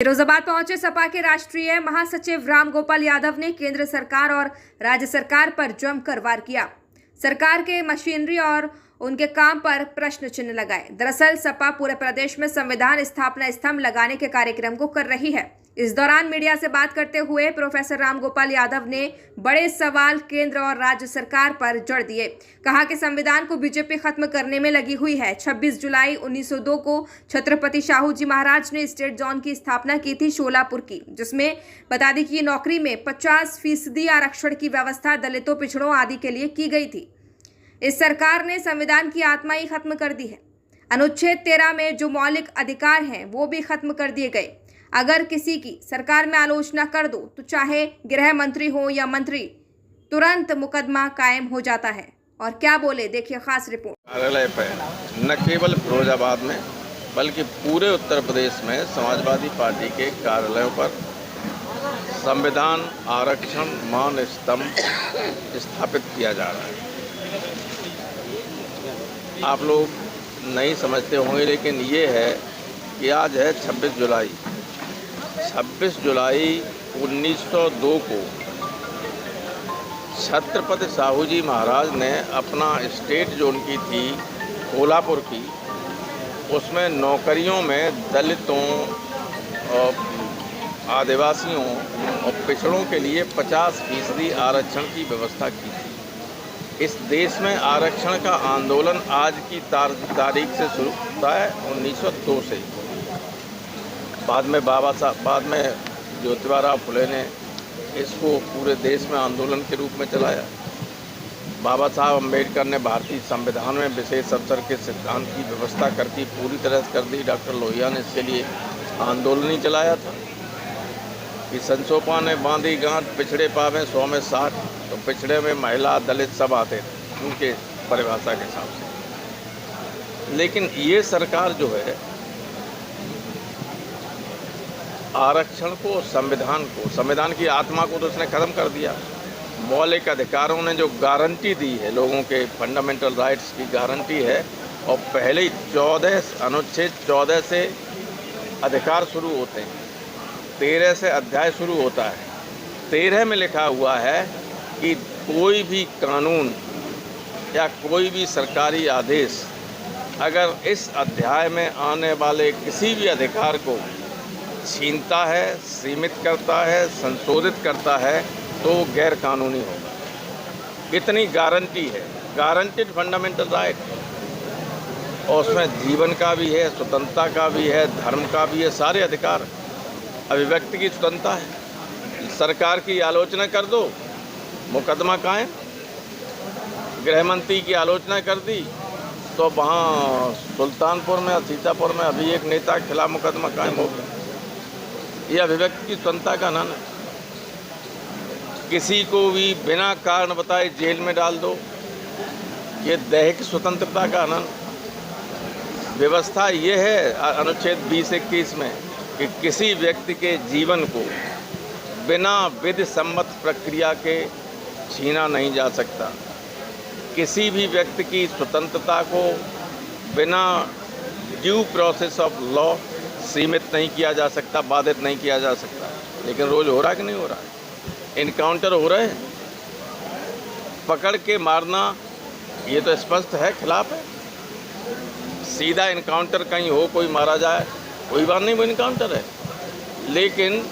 फिरोजाबाद पहुंचे सपा के राष्ट्रीय महासचिव रामगोपाल यादव ने केंद्र सरकार और राज्य सरकार पर जमकर वार किया। सरकार के मशीनरी और उनके काम पर प्रश्न चिन्ह लगाए। दरअसल सपा पूरे प्रदेश में संविधान स्थापना स्तंभ लगाने के कार्यक्रम को कर रही है। इस दौरान मीडिया से बात करते हुए प्रोफेसर रामगोपाल यादव ने बड़े सवाल केंद्र और राज्य सरकार पर जड़ दिए। कहा कि संविधान को बीजेपी खत्म करने में लगी हुई है। 26 जुलाई 1902 को छत्रपति शाहू जी महाराज ने स्टेट जोन की स्थापना की थी शोलापुर की, जिसमें बता दी कि नौकरी में 50% आरक्षण की व्यवस्था दलितों, पिछड़ों आदि के लिए की गई थी। इस सरकार ने संविधान की आत्मा ही खत्म कर दी है। अनुच्छेद 13 में जो मौलिक अधिकार हैं वो भी खत्म कर दिए गए। अगर किसी की सरकार में आलोचना कर दो तो चाहे गृह मंत्री हो या मंत्री, तुरंत मुकदमा कायम हो जाता है। और क्या बोले, देखिए खास रिपोर्ट। कार्यालय पर न केवल फिरोजाबाद में बल्कि पूरे उत्तर प्रदेश में समाजवादी पार्टी के कार्यालयों पर संविधान आरक्षण मान स्तंभ स्थापित किया जा रहा है। आप लोग नहीं समझते होंगे, लेकिन ये है कि आज है 26 जुलाई। 26 जुलाई 1902 को छत्रपति शाहू जी महाराज ने अपना स्टेट जोन की थी कोल्हापुर की, उसमें नौकरियों में दलितों और आदिवासियों और पिछड़ों के लिए 50% आरक्षण की व्यवस्था की थी। इस देश में आरक्षण का आंदोलन आज की तारीख से शुरू होता है 1902 से। बाद में ज्योतिबा फुले ने इसको पूरे देश में आंदोलन के रूप में चलाया। बाबा साहब अम्बेडकर ने भारतीय संविधान में विशेष अवसर के सिद्धांत की व्यवस्था करके पूरी तरह से कर दी। डॉक्टर लोहिया ने इसके लिए आंदोलन ही चलाया था कि संसोपा ने बांधी गांठ, पिछड़े पावे 100 में 60, तो पिछड़े में महिला, दलित सब आते थे उनके परिभाषा के हिसाब से। लेकिन ये सरकार जो है आरक्षण को, संविधान की आत्मा को तो उसने ख़त्म कर दिया। मौलिक अधिकारों ने जो गारंटी दी है, लोगों के फंडामेंटल राइट्स की गारंटी है, और पहले ही अनुच्छेद 14 से अधिकार शुरू होते हैं, 13 से अध्याय शुरू होता है। 13 में लिखा हुआ है कि कोई भी कानून या कोई भी सरकारी आदेश अगर इस अध्याय में आने वाले किसी भी अधिकार को छीनता है, सीमित करता है, संशोधित करता है तो गैर कानूनी होगा। इतनी गारंटी है, गारंटेड फंडामेंटल राइट। और उसमें जीवन का भी है, स्वतंत्रता का भी है, धर्म का भी है, सारे अधिकार। अभिव्यक्ति की स्वतंत्रता है। सरकार की आलोचना कर दो, मुकदमा कायम। गृह मंत्री की आलोचना कर दी तो वहाँ सुल्तानपुर में, सीतापुर में अभी एक नेता के खिलाफ मुकदमा कायम हो गया। ये अभिव्यक्ति की स्वतंत्रता का आनंद है। किसी को भी बिना कारण बताए जेल में डाल दो, ये दैहिक स्वतंत्रता का आनंद। व्यवस्था ये है अनुच्छेद 20-21 में कि किसी व्यक्ति के जीवन को बिना विधि सम्मत प्रक्रिया के छीना नहीं जा सकता। किसी भी व्यक्ति की स्वतंत्रता को बिना ड्यू प्रोसेस ऑफ लॉ सीमित नहीं किया जा सकता, बाधित नहीं किया जा सकता। लेकिन रोज़ हो रहा कि नहीं हो रहा है? इनकाउंटर हो रहे हैं, पकड़ के मारना, ये तो स्पष्ट है, खिलाफ है। सीधा इनकाउंटर कहीं हो, कोई मारा जाए, कोई बात नहीं, वो इनकाउंटर है। लेकिन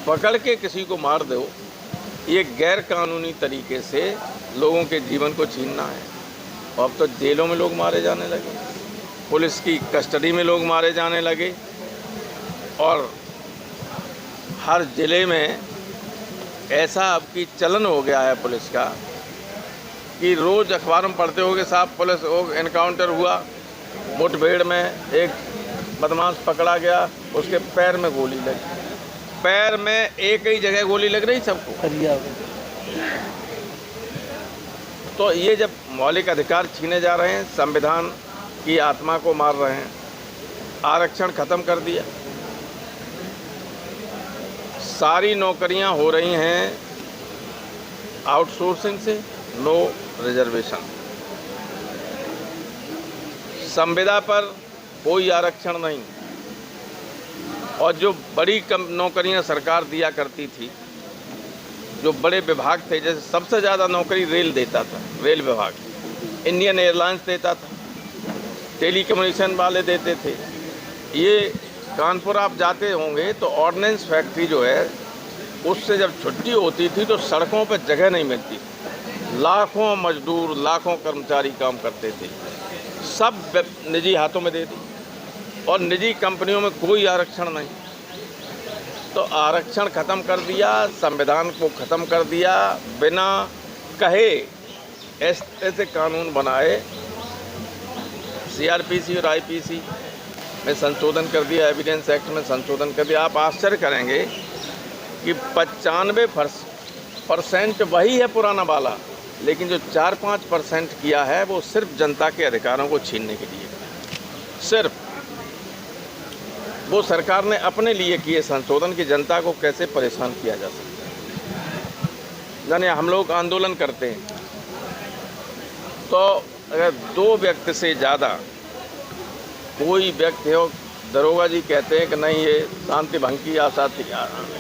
पकड़ के किसी को मार दो, ये गैर कानूनी तरीके से लोगों के जीवन को छीनना है। अब तो जेलों में लोग मारे जाने लगे, पुलिस की कस्टडी में लोग मारे जाने लगे, और हर ज़िले में ऐसा अब की चलन हो गया है पुलिस का कि रोज़ अखबार में पढ़ते हो कि साहब पुलिस इनकाउंटर हुआ, मुठभेड़ में एक बदमाश पकड़ा गया, उसके पैर में गोली लगी। पैर में एक ही जगह गोली लग रही सबको। तो ये जब मौलिक अधिकार छीने जा रहे हैं, संविधान की आत्मा को मार रहे हैं, आरक्षण ख़त्म कर दिया, सारी नौकरियां हो रही हैं आउटसोर्सिंग से, नो रिजर्वेशन। संविदा पर कोई आरक्षण नहीं, और जो बड़ी नौकरियां सरकार दिया करती थी, जो बड़े विभाग थे, जैसे सबसे ज़्यादा नौकरी रेल देता था, रेल विभाग, इंडियन एयरलाइंस देता था, टेलीकम्युनिकेशन वाले देते थे। ये कानपुर आप जाते होंगे तो ऑर्डिनेंस फैक्ट्री जो है, उससे जब छुट्टी होती थी तो सड़कों पर जगह नहीं मिलती, लाखों मजदूर, लाखों कर्मचारी काम करते थे, सब निजी हाथों में दे दी और निजी कंपनियों में कोई आरक्षण नहीं। तो आरक्षण ख़त्म कर दिया, संविधान को ख़त्म कर दिया, बिना कहे ऐसे कानून बनाए, सीआरपीसी और आईपीसी में संशोधन कर दिया, एविडेंस एक्ट में संशोधन कर दिया। आप आश्चर्य करेंगे कि 95% वही है पुराना वाला, लेकिन जो 4-5% किया है वो सिर्फ जनता के अधिकारों को छीनने के लिए, सिर्फ वो सरकार ने अपने लिए किए संशोधन की जनता को कैसे परेशान किया जा सकता है। यानी हम लोग आंदोलन करते हैं तो अगर 2 व्यक्ति से ज़्यादा कोई व्यक्ति हो, दरोगा जी कहते हैं कि नहीं ये शांति भंग की आसाती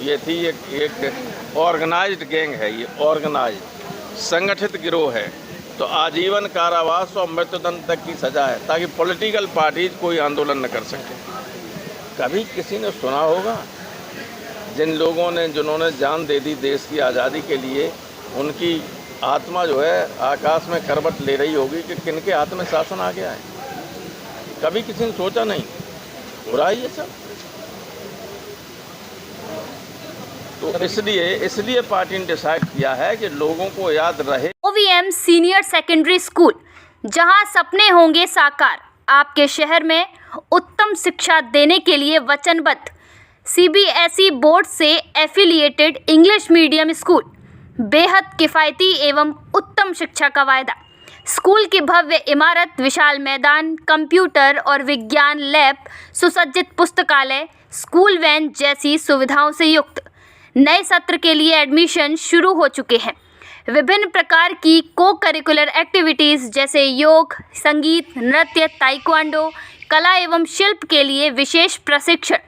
ये थी, एक ऑर्गेनाइज्ड गैंग है, ये ऑर्गेनाइज्ड संगठित गिरोह है, तो आजीवन कारावास और मृत्युदंड तक की सज़ा है, ताकि पॉलिटिकल पार्टीज कोई आंदोलन न कर सके। कभी किसी ने सुना होगा जिन लोगों ने, जिन्होंने जान दे दी देश की आज़ादी के लिए, उनकी आत्मा जो है आकाश में करवट ले रही होगी कि किनके हाथ में शासन आ गया है? कभी किसी ने सोचा नहीं। हो रहा है ये सब। तो इसलिए पार्टी ने डिसाइड किया है कि लोगों को याद रहे। OVM सीनियर सेकेंडरी स्कूल, जहां सपने होंगे साकार। आपके शहर में उत्तम शिक्षा देने के लिए वचनबद्ध। CBSE बोर्ड से एफिलिएटेड इंग्लिश मीडियम स्कूल, बेहद किफ़ायती एवं उत्तम शिक्षा का वायदा। स्कूल की भव्य इमारत, विशाल मैदान, कंप्यूटर और विज्ञान लैब, सुसज्जित पुस्तकालय, स्कूल वैन जैसी सुविधाओं से युक्त। नए सत्र के लिए एडमिशन शुरू हो चुके हैं। विभिन्न प्रकार की को करिकुलर एक्टिविटीज़ जैसे योग, संगीत, नृत्य, ताइक्वांडो, कला एवं शिल्प के लिए विशेष प्रशिक्षण,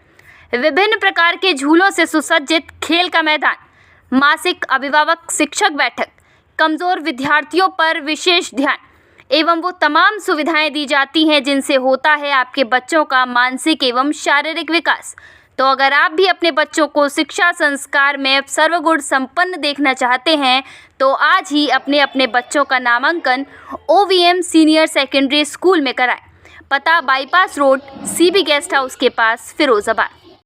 विभिन्न प्रकार के झूलों से सुसज्जित खेल का मैदान, मासिक अभिभावक शिक्षक बैठक, कमज़ोर विद्यार्थियों पर विशेष ध्यान एवं वो तमाम सुविधाएं दी जाती हैं जिनसे होता है आपके बच्चों का मानसिक एवं शारीरिक विकास। तो अगर आप भी अपने बच्चों को शिक्षा संस्कार में सर्वगुण संपन्न देखना चाहते हैं तो आज ही अपने बच्चों का नामांकन OVM सीनियर सेकेंडरी स्कूल में कराएं। पता bypass road, CB guest house के पास, फिरोजाबाद।